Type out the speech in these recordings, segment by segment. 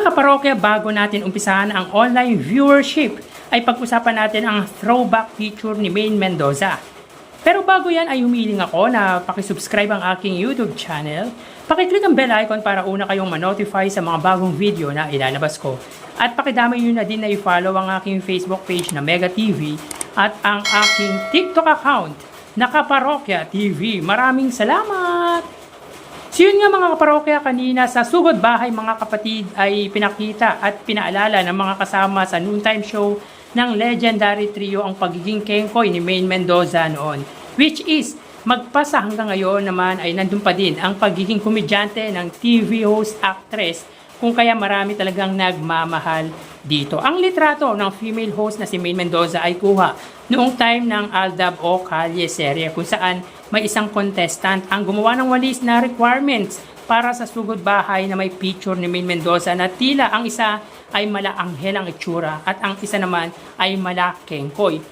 Mga kaparokya, bago natin umpisahan ang online viewership, ay pag-usapan natin ang throwback picture ni Maine Mendoza. Pero bago yan ay humiling ako na pakisubscribe ang aking YouTube channel, pakiclick ang bell icon para una kayong ma-notify sa mga bagong video na ilalabas ko. At pakidamay nyo na din na i-follow ang aking Facebook page na Mega TV at ang aking TikTok account na Kaparokya TV. Maraming salamat! So yun nga mga kaparokya, kanina sa Sugod Bahay mga kapatid ay pinakita at pinaalala ng mga kasama sa noontime show ng legendary trio ang pagiging kengkoy ni Maine Mendoza noon. Which is, magpasa hanggang ngayon naman ay nandun pa din ang pagiging komedyante ng TV host actress, kung kaya marami talagang nagmamahal dito. Ang litrato ng female host na si Maine Mendoza ay kuha noong time ng Aldab o Kalye serye, kung saan may isang contestant ang gumawa ng walis na requirements para sa Sugod Bahay na may picture ni Maine Mendoza na tila ang isa ay mala-anghel ang itsura at ang isa naman ay mala-kengkoy.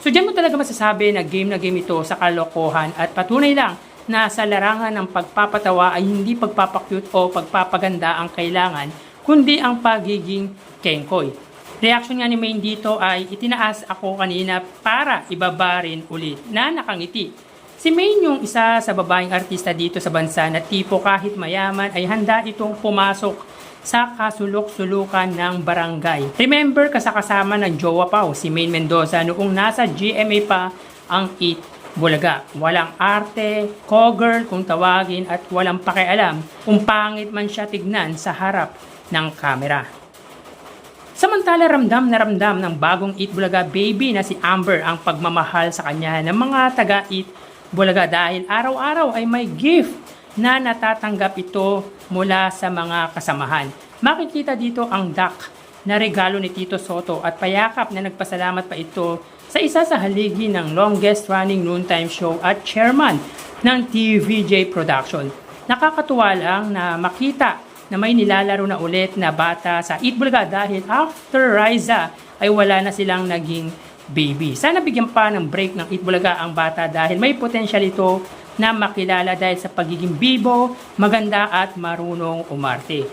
So dyan mo talaga masasabi na game ito sa kalokohan at patunay lang na sa larangan ng pagpapatawa ay hindi pagpapakyut o pagpapaganda ang kailangan, kundi ang pagiging kengkoy. Reaction nga ni Maine dito ay itinaas ako kanina para ibaba rin ulit na nakangiti. Si Maine yung isa sa babaeng artista dito sa bansa na tipo kahit mayaman ay handa itong pumasok sa kasulok-sulukan ng barangay. Remember kasama ng jowa pa si Maine Mendoza noong nasa GMA pa ang Eat Bulaga. Walang arte, call-girl kung tawagin at walang pakialam kung pangit man siya tignan sa harap ng kamera. Samantala ramdam na ramdam ng bagong Eat Bulaga baby na si Amber ang pagmamahal sa kanya ng mga taga-Eat Bulaga dahil araw-araw ay may gift na natatanggap ito mula sa mga kasamahan. Makikita dito ang duck na regalo ni Tito Soto at payakap na nagpasalamat pa ito sa isa sa haligi ng longest running noontime show at chairman ng TVJ Production. Nakakatuwa lang na makita na may nilalaro na ulit na bata sa Eat Bulaga dahil after Riza ay wala na silang naging baby. Sana bigyan pa ng break ng Eat Bulaga ang bata dahil may potensyal ito na makilala dahil sa pagiging bibo, maganda at marunong umarte.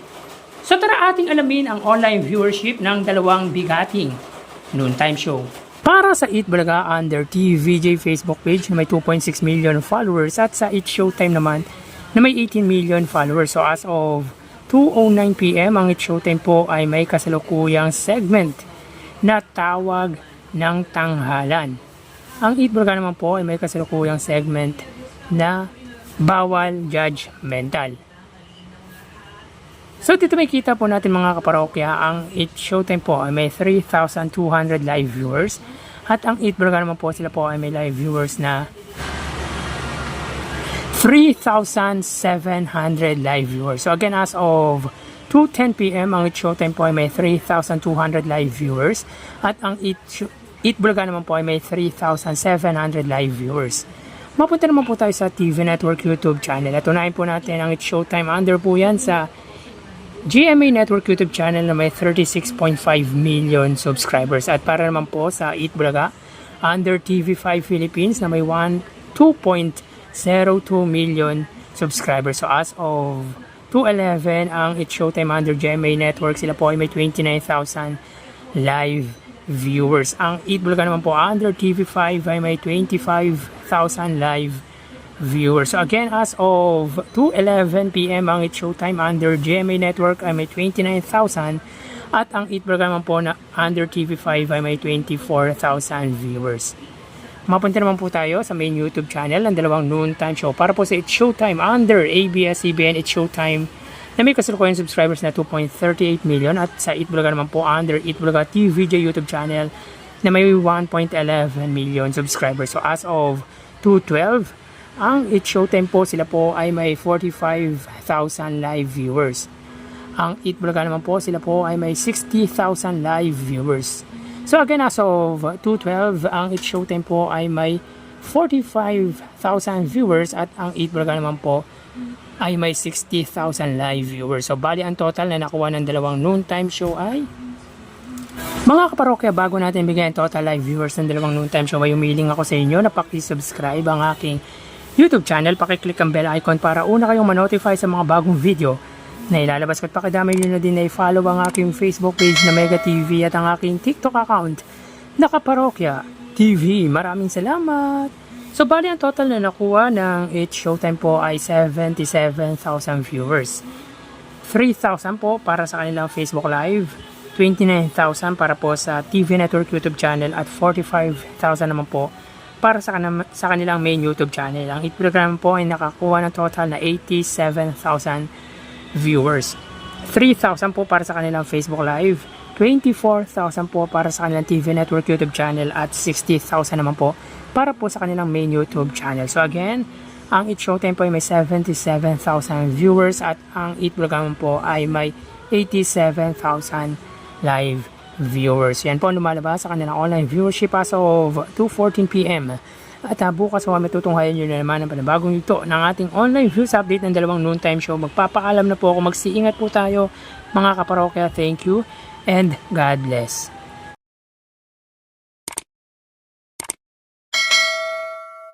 So tara ating alamin ang online viewership ng dalawang bigating noontime show. Para sa Eat Bulaga under TVJ Facebook page na may 2.6 million followers at sa Eat Showtime naman na may 18 million followers. So as of 2:09 PM ang Eat Showtime po ay may kasalukuyang segment na Tawag ng Tanghalan. Ang Eat Bulaga naman po ay may kasalukuyang segment na Bawal Judgmental. So dito may kita po natin mga kaparokya, ang Eat Showtime po ay may 3,200 live viewers at ang Eat Bulaga naman po sila po ay may live viewers na 3,700 live viewers. So again, as of 2:10 PM ang Eat Showtime po ay may 3,200 live viewers at ang Eat Bulaga naman po ay may 3,700 live viewers. Mapunta naman po tayo sa TV Network YouTube channel at unahin po natin ang Eat Showtime under po yan sa GMA Network YouTube channel na may 36.5 million subscribers at para naman po sa Eat Bulaga under TV5 Philippines na may 2.02 million subscribers. So as of 2:11 ang Eat Showtime under GMA Network, sila po ay may 29,000 live viewers. Ang Eat Bulaga naman po under TV5 ay may 25,000 live viewers. So again, as of 2:11 PM ang Eat Showtime under GMA Network ay may 29,000 at ang Eat Bulaga naman po na under TV5 ay may 24,000 viewers. Mapunta naman po tayo sa main YouTube channel ng dalawang noontime show para po sa Eat Showtime under ABS-CBN Eat Showtime na may kasalukuyang subscribers na 2.38 million at sa Eat Bulaga naman po under Eat Bulaga TVJ YouTube channel na may 1.11 million subscribers. So as of 2:12 ang Eat Showtime po, sila po ay may 45,000 live viewers. Ang Eat Bulaga naman po, sila po ay may 60,000 live viewers. So again, as of 2:12 ang Eat Showtime po ay may 45,000 viewers at ang Eat Bulaga naman po ay may 60,000 live viewers. So bali ang total na nakuha ng dalawang noontime show ay mga kaparokya, bago natin bigyan total live viewers ng dalawang noontime show, may humiling ako sa inyo na paki-subscribe ang aking YouTube channel. Paki-click ang bell icon para una kayong ma-notify sa mga bagong video na ilalabas ko at pakidamay nyo na din na i-follow ang aking Facebook page na Mega TV at ang aking TikTok account na Kaparokya TV. Maraming salamat! So bali ang total na nakuha ng It's Showtime po ay 77,000 viewers. 3,000 po para sa kanilang Facebook Live, 29,000 para po sa TV Network YouTube channel at 45,000 naman po para sa kanilang main YouTube channel. Ang It program po ay nakakuha ng total na 87,000 viewers. 3,000 po para sa kanilang Facebook Live, 24,000 po para sa kanilang TV Network YouTube channel at 60,000 naman po para po sa kanilang main YouTube channel. So again, ang It Showtime po ay may 77,000 viewers at ang It program po ay may 87,000 live viewers. Yan po ang lumalabas sa kanilang online viewership as of 2:14 PM. At bukas po kami tutunghayan nyo na naman ang panibagong ito ng ating online views update ng dalawang noontime show. Magpapaalam na po ako. Magsiingat po tayo mga kaparokya. Thank you and God bless.